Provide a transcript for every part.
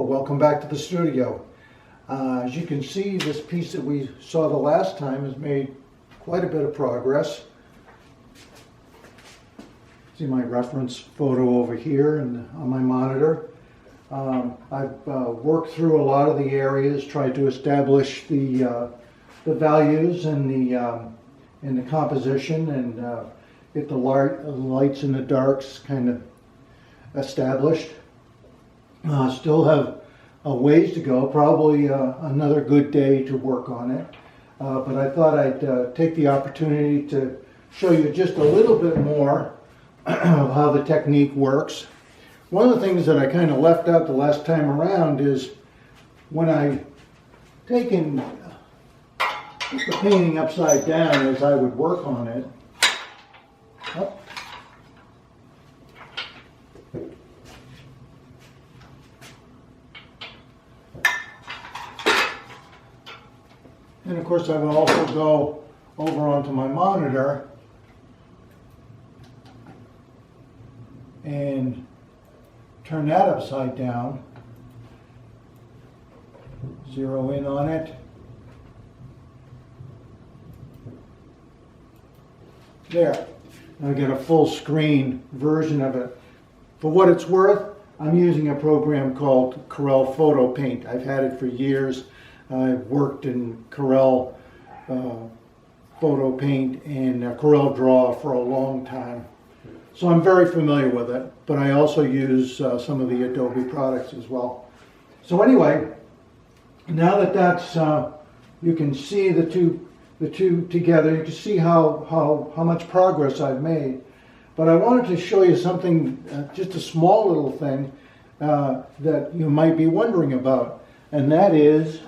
Welcome back to the studio. As you can see, this piece that we saw the last time has made quite a bit of progress. See my reference photo over here and on my monitor. I've worked through a lot of the areas, tried to establish the values and the composition, and get the lights and the darks kind of established. Still have a ways to go, probably another good day to work on it. But I thought I'd take the opportunity to show you just a little bit more of how the technique works. One of the things that I kind of left out the last time around is when I taken the painting upside down as I would work on it. Oh. And of course I will also go over onto my monitor and turn that upside down, zero in on it. There, I get a full screen version of it. For what it's worth, I'm using a program called Corel Photo Paint. I've had it for years. I've worked in Corel Photo Paint and Corel Draw for a long time. So I'm very familiar with it, but I also use some of the Adobe products as well. So anyway, now that that's, you can see the two together, you can see how much progress I've made. But I wanted to show you something, just a small little thing that you might be wondering about, and that is,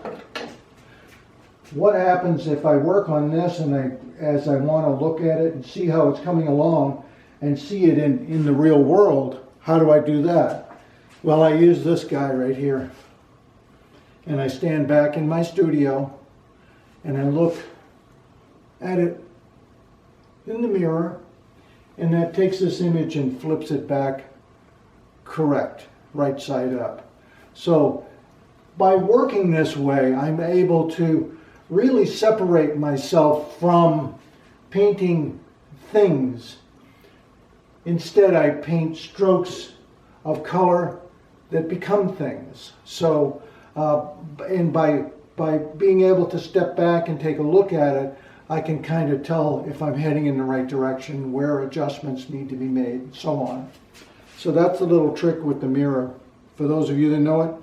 what happens if I work on this and as I want to look at it and see how it's coming along and see it in the real world? How do I do that? Well, I use this guy right here, and I stand back in my studio and I look at it in the mirror, and that takes this image and flips it back correct, right side up. So by working this way, I'm able to really separate myself from painting things. Instead, I paint strokes of color that become things. So, and by being able to step back and take a look at it, I can kind of tell if I'm heading in the right direction, where adjustments need to be made, and so on. So that's a little trick with the mirror. For those of you that know it,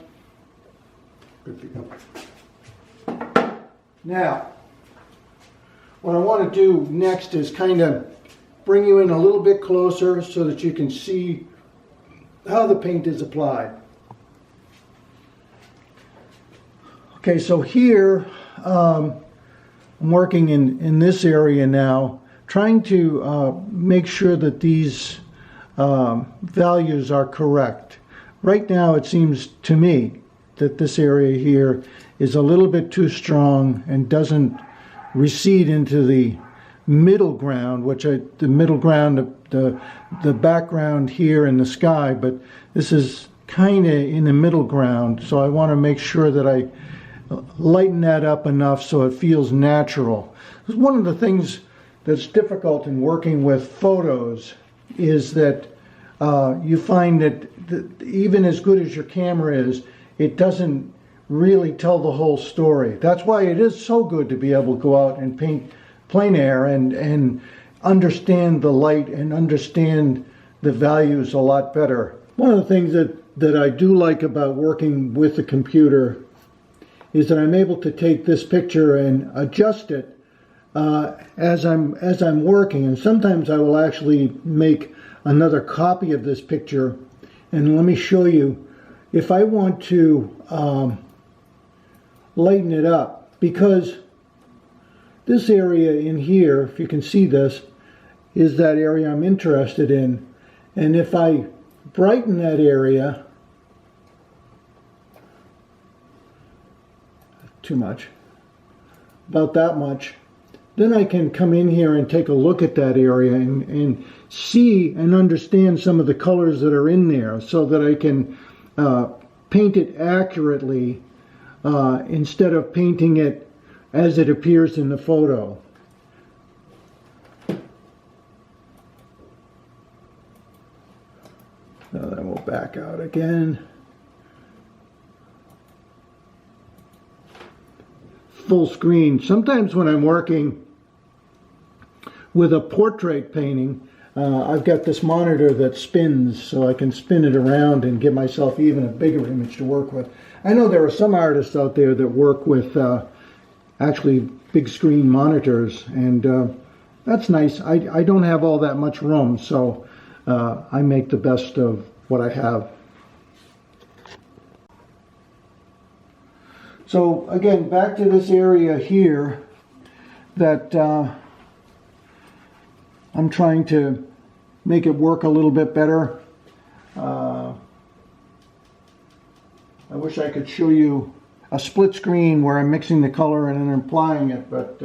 good for you. Now, what I want to do next is kind of bring you in a little bit closer so that you can see how the paint is applied. Okay, so here I'm working in this area now, trying to make sure that these values are correct. Right now it seems to me that this area here is a little bit too strong and doesn't recede into the middle ground, the middle ground of the background here in the sky, but this is kind of in the middle ground, so I want to make sure that I lighten that up enough so it feels natural. One of the things that's difficult in working with photos is that you find that even as good as your camera is, it doesn't really tell the whole story. That's why it is so good to be able to go out and paint plein air and understand the light and understand the values a lot better. One of the things that I do like about working with the computer is that I'm able to take this picture and adjust it as I'm working, and sometimes I will actually make another copy of this picture. And let me show you, if I want to lighten it up, because this area in here, if you can see this, is that area I'm interested in. And if I brighten that area, too much, about that much, then I can come in here and take a look at that area and see and understand some of the colors that are in there, so that I can paint it accurately instead of painting it as it appears in the photo. Now then we'll back out again. Full screen. Sometimes when I'm working with a portrait painting, I've got this monitor that spins, so I can spin it around and give myself even a bigger image to work with. I know there are some artists out there that work with actually big screen monitors, and that's nice. I don't have all that much room, so I make the best of what I have. So again, back to this area here that I'm trying to make it work a little bit better. I wish I could show you a split screen where I'm mixing the color and then applying it, but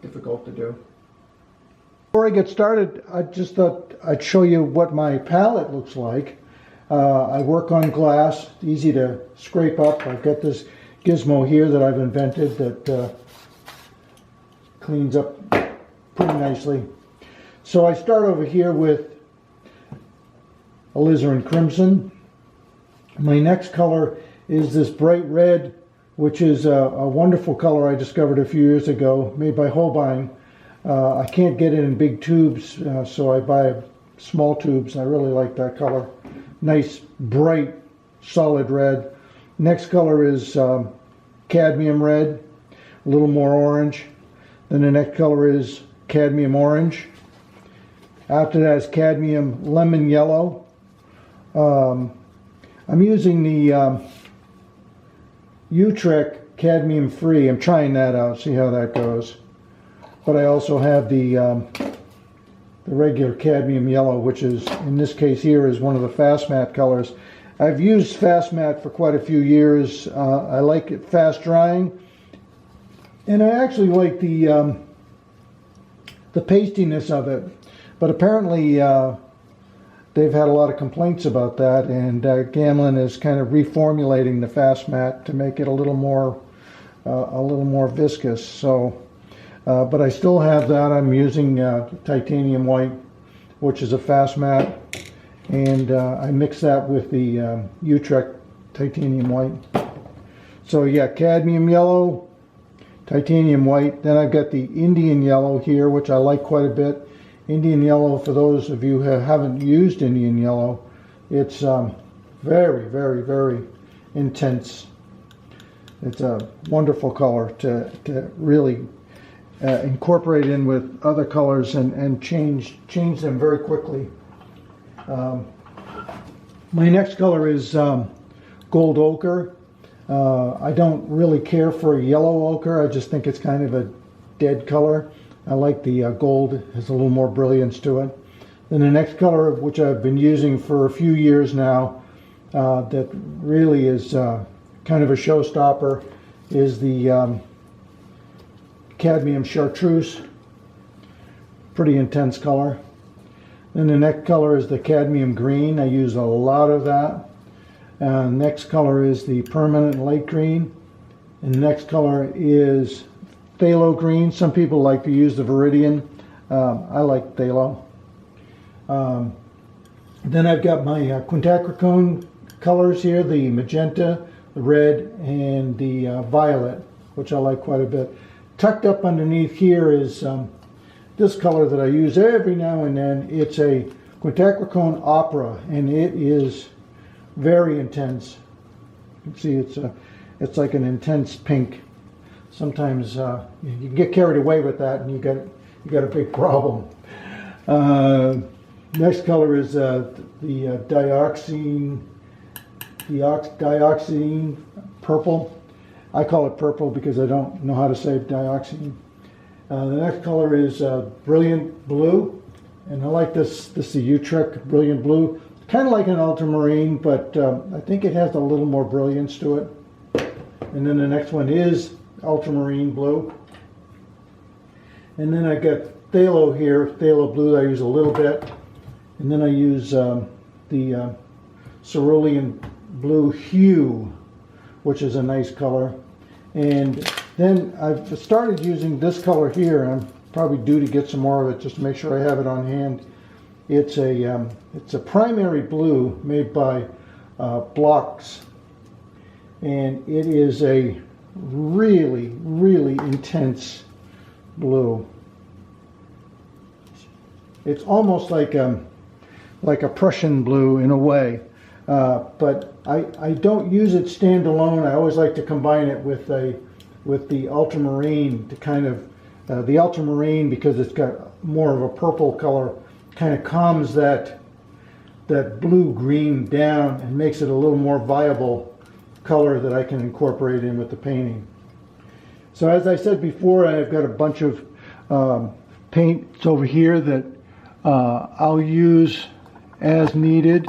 difficult to do. Before I get started, I just thought I'd show you what my palette looks like. I work on glass, easy to scrape up. I've got this gizmo here that I've invented that cleans up pretty nicely. So I start over here with alizarin crimson. My next color is this bright red, which is a wonderful color I discovered a few years ago, made by Holbein. I can't get it in big tubes, so I buy small tubes. I really like that color. Nice, bright, solid red. Next color is cadmium red, a little more orange. Then the next color is cadmium orange. After that is cadmium lemon yellow. I'm using the Utrecht cadmium free. I'm trying that out, see how that goes. But I also have the regular cadmium yellow, which is, in this case here, is one of the fast matte colors. I've used fast matte for quite a few years. I like it fast drying, and I actually like the pastiness of it. But apparently they've had a lot of complaints about that, and Gamlen is kind of reformulating the fast matte to make it a little more viscous. So. But I still have that. I'm using titanium white, which is a fast matte, and I mix that with the Utrecht titanium white. So yeah, cadmium yellow, titanium white. Then I've got the Indian yellow here, which I like quite a bit. Indian yellow, for those of you who haven't used Indian yellow, it's very, very, very intense. It's a wonderful color to really incorporate in with other colors and change them very quickly. My next color is gold ochre. I don't really care for a yellow ochre. I just think it's kind of a dead color. I like the gold. It has a little more brilliance to it. Then the next color, which I've been using for a few years now, that really is kind of a showstopper, is the cadmium chartreuse. Pretty intense color. Then the next color is the cadmium green. I use a lot of that. Next color is the permanent light green. And the next color is phthalo green. Some people like to use the Viridian. I like phthalo. Then I've got my quinacridone colors here, the magenta, the red, and the violet, which I like quite a bit. Tucked up underneath here is this color that I use every now and then. It's a quinacridone opera, and it is very intense. You can see it's like an intense pink. Sometimes you can get carried away with that, and you got a big problem. Next color is the dioxazine purple. I call it purple because I don't know how to say dioxazine. The next color is brilliant blue, and I like this. This is the Utrecht brilliant blue, kind of like an ultramarine, but I think it has a little more brilliance to it. And then the next one is ultramarine blue. And then I got phthalo here, phthalo blue. I use a little bit, and then I use the cerulean blue hue, which is a nice color. And then I've started using this color here. I'm probably due to get some more of it just to make sure I have it on hand. It's a primary blue made by Blocks, and it is a really, really intense blue. It's almost like a Prussian blue in a way, but I don't use it standalone. I always like to combine it with the ultramarine to kind of the ultramarine, because it's got more of a purple color, kind of calms that blue-green down and makes it a little more viable color that I can incorporate in with the painting. So as I said before, I've got a bunch of paints over here that I'll use as needed.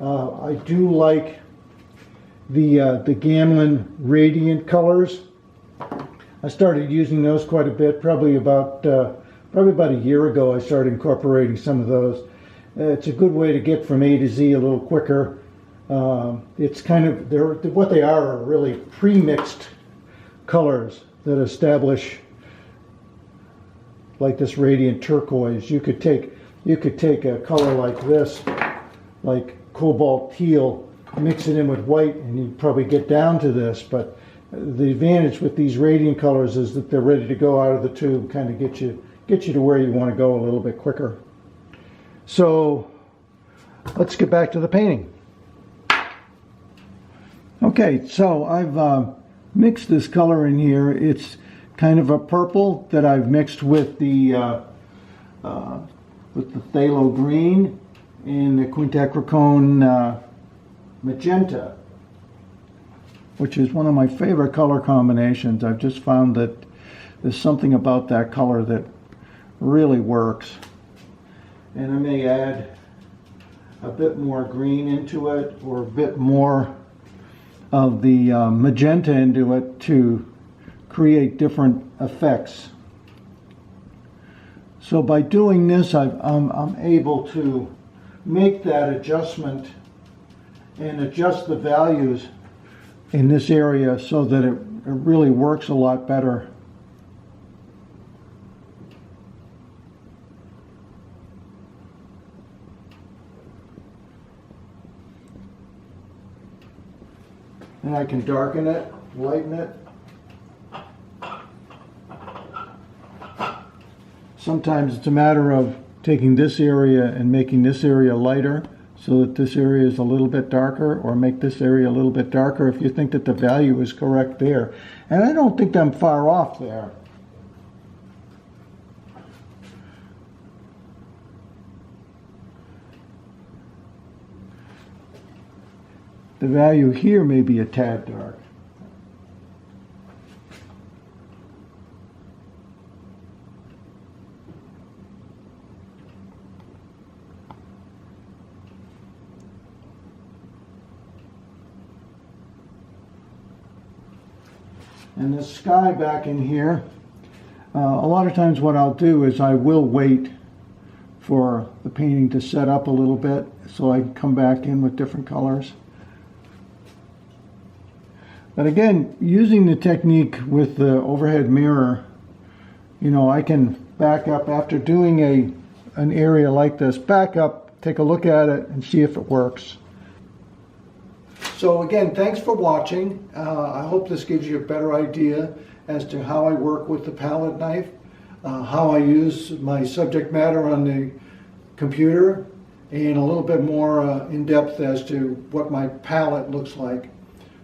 I do like the Gamlen Radiant colors. I started using those quite a bit, probably about a year ago. I started incorporating some of those. It's a good way to get from A to Z a little quicker. It's kind of, what they are really pre-mixed colors that establish, like this radiant turquoise. You could take a color like this, like cobalt teal, mix it in with white, and you'd probably get down to this. But the advantage with these radiant colors is that they're ready to go out of the tube, kind of get you to where you want to go a little bit quicker. So let's get back to the painting. Okay, so I've mixed this color in here. It's kind of a purple that I've mixed with the phthalo green and the quinacridone magenta, which is one of my favorite color combinations. I've just found that there's something about that color that really works. And I may add a bit more green into it, or a bit more of the magenta into it to create different effects. So by doing this, I'm able to make that adjustment and adjust the values in this area so that it really works a lot better. And I can darken it, lighten it. Sometimes it's a matter of taking this area and making this area lighter so that this area is a little bit darker, or make this area a little bit darker if you think that the value is correct there. And I don't think I'm far off there. The value here may be a tad dark. And the sky back in here, a lot of times what I'll do is I will wait for the painting to set up a little bit so I can come back in with different colors. But again, using the technique with the overhead mirror, you know, I can back up after doing an area like this, back up, take a look at it, and see if it works. So again, thanks for watching. I hope this gives you a better idea as to how I work with the palette knife, how I use my subject matter on the computer, and a little bit more in depth as to what my palette looks like.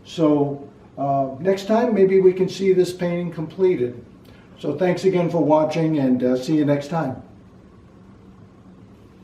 So next time, maybe we can see this painting completed. So thanks again for watching, and see you next time.